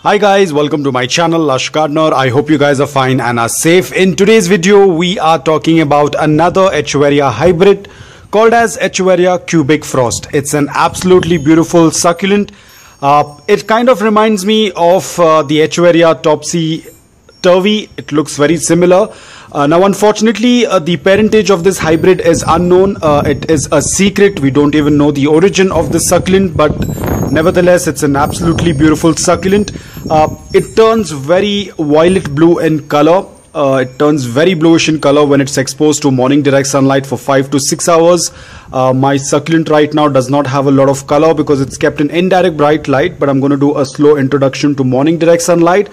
Hi guys, welcome to my channel Lush Gardener. I hope you guys are fine and are safe. In today's video we are talking about another Echeveria hybrid called as Echeveria Cubic Frost. It's an absolutely beautiful succulent. It kind of reminds me of the Echeveria Topsy Turvy. It looks very similar. Now unfortunately the parentage of this hybrid is unknown. It is a secret. We don't even know the origin of this succulent, but nevertheless it's an absolutely beautiful succulent. It turns very violet blue in color. It turns very bluish in color when it's exposed to morning direct sunlight for 5 to 6 hours. My succulent right now does not have a lot of color because it's kept in indirect bright light, but I'm going to do a slow introduction to morning direct sunlight.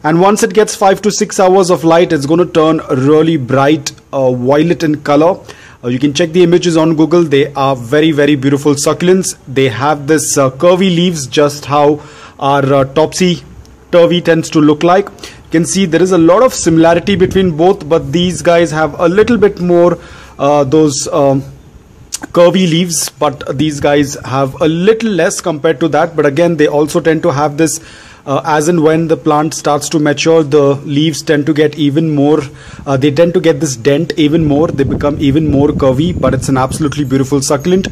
And once it gets 5 to 6 hours of light, it's going to turn really bright violet in color. You can check the images on Google. They are very, very beautiful succulents. They have this curvy leaves, just how our Topsy Turvy tends to look like. You can see there is a lot of similarity between both, but these guys have a little bit more those curvy leaves, but these guys have a little less compared to that. But again, they also tend to have this as and when the plant starts to mature, the leaves tend to get even more, they tend to get this dent even more, they become even more curvy, but it's an absolutely beautiful succulent.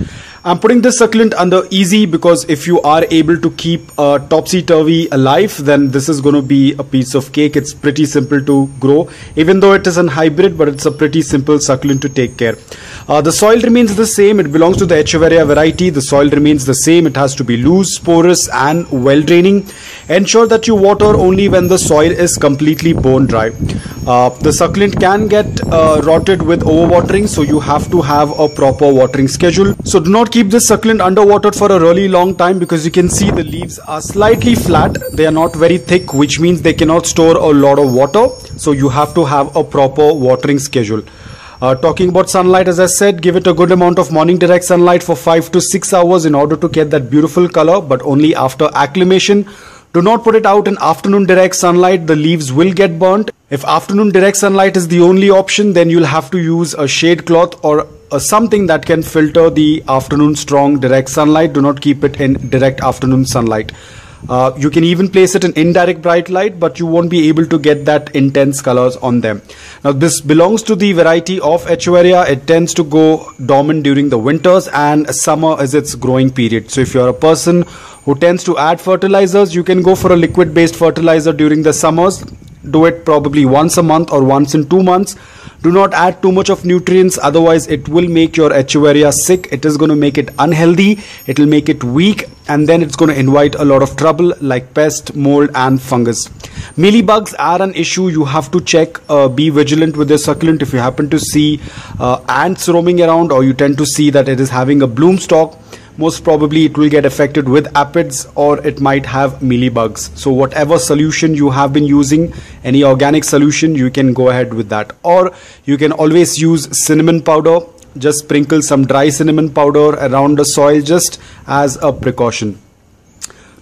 I'm putting this succulent under easy because if you are able to keep topsy-turvy alive, then this is going to be a piece of cake. It's pretty simple to grow, even though it is an hybrid, but it's a pretty simple succulent to take care. The soil remains the same. It belongs to the Echeveria variety. The soil remains the same. It has to be loose, porous and well draining. Ensure that you water only when the soil is completely bone dry. The succulent can get rotted with overwatering, so you have to have a proper watering schedule. So do not keep this succulent underwatered for a really long time, because you can see the leaves are slightly flat. They are not very thick, which means they cannot store a lot of water. So you have to have a proper watering schedule. Talking about sunlight, as I said, give it a good amount of morning direct sunlight for 5 to 6 hours in order to get that beautiful color, but only after acclimation. Do not put it out in afternoon direct sunlight. The leaves will get burnt. If afternoon direct sunlight is the only option, then you'll have to use a shade cloth or something that can filter the afternoon strong direct sunlight. Do not keep it in direct afternoon sunlight. You can even place it in indirect bright light, but you won't be able to get that intense colors on them. Now this belongs to the variety of Echeveria. It tends to go dormant during the winters, and summer is its growing period. So if you're a person who tends to add fertilizers, you can go for a liquid based fertilizer during the summers. Do it probably once a month or once in 2 months. Do not add too much of nutrients, otherwise it will make your Echeveria sick. It is going to make it unhealthy, it will make it weak, and then it's going to invite a lot of trouble like pest, mold and fungus. Mealybugs are an issue. You have to check, be vigilant with your succulent. If you happen to see ants roaming around, or you tend to see that it is having a bloom stalk, most probably it will get affected with aphids, or it might have mealybugs. So whatever solution you have been using, any organic solution, you can go ahead with that. Or you can always use cinnamon powder. Just sprinkle some dry cinnamon powder around the soil just as a precaution.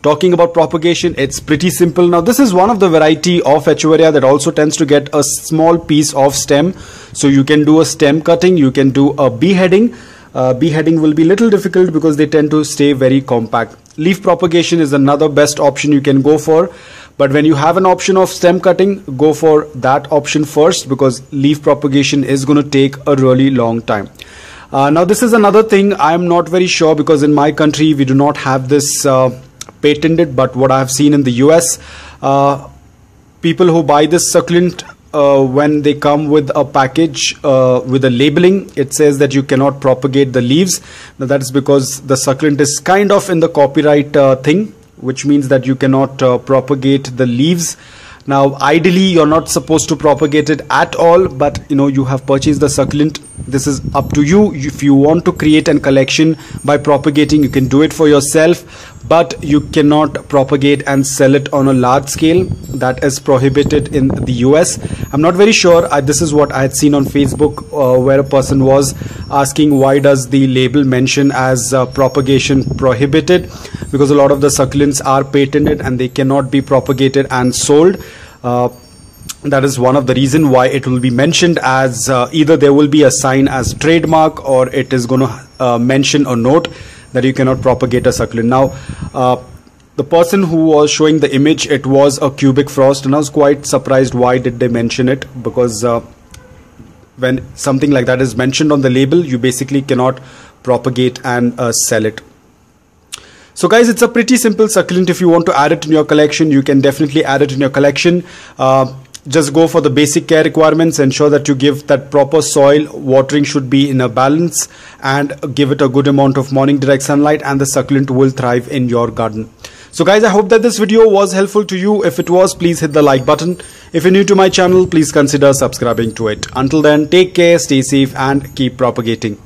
Talking about propagation, it's pretty simple. Now this is one of the variety of Echeveria that also tends to get a small piece of stem. So you can do a stem cutting, you can do a beheading. Beheading will be a little difficult because they tend to stay very compact. Leaf propagation is another best option you can go for, but when you have an option of stem cutting, go for that option first, because leaf propagation is going to take a really long time. Now this is another thing I'm not very sure, because in my country we do not have this patented, but what I have seen in the US, people who buy this succulent, when they come with a package with a labeling, it says that you cannot propagate the leaves. Now that is because the succulent is kind of in the copyright thing, which means that you cannot propagate the leaves. Now ideally you're not supposed to propagate it at all, but you have purchased the succulent. This is up to you. If you want to create a collection by propagating, you can do it for yourself, but you cannot propagate and sell it on a large scale. That is prohibited in the US. I'm not very sure. This is what I had seen on Facebook, where a person was asking why does the label mention as propagation prohibited, because a lot of the succulents are patented and they cannot be propagated and sold. That is one of the reason why it will be mentioned as either there will be a sign as trademark, or it is going to mention a note that you cannot propagate a succulent. Now, the person who was showing the image, it was a cubic frost, and I was quite surprised why did they mention it, because when something like that is mentioned on the label, you basically cannot propagate and sell it. So guys, it's a pretty simple succulent. If you want to add it in your collection, you can definitely add it in your collection. Just go for the basic care requirements. Ensure that you give that proper soil. Watering should be in a balance, and give it a good amount of morning direct sunlight, and the succulent will thrive in your garden. So guys, I hope that this video was helpful to you. If it was, please hit the like button. If you're new to my channel, please consider subscribing to it. Until then, take care, stay safe, and keep propagating.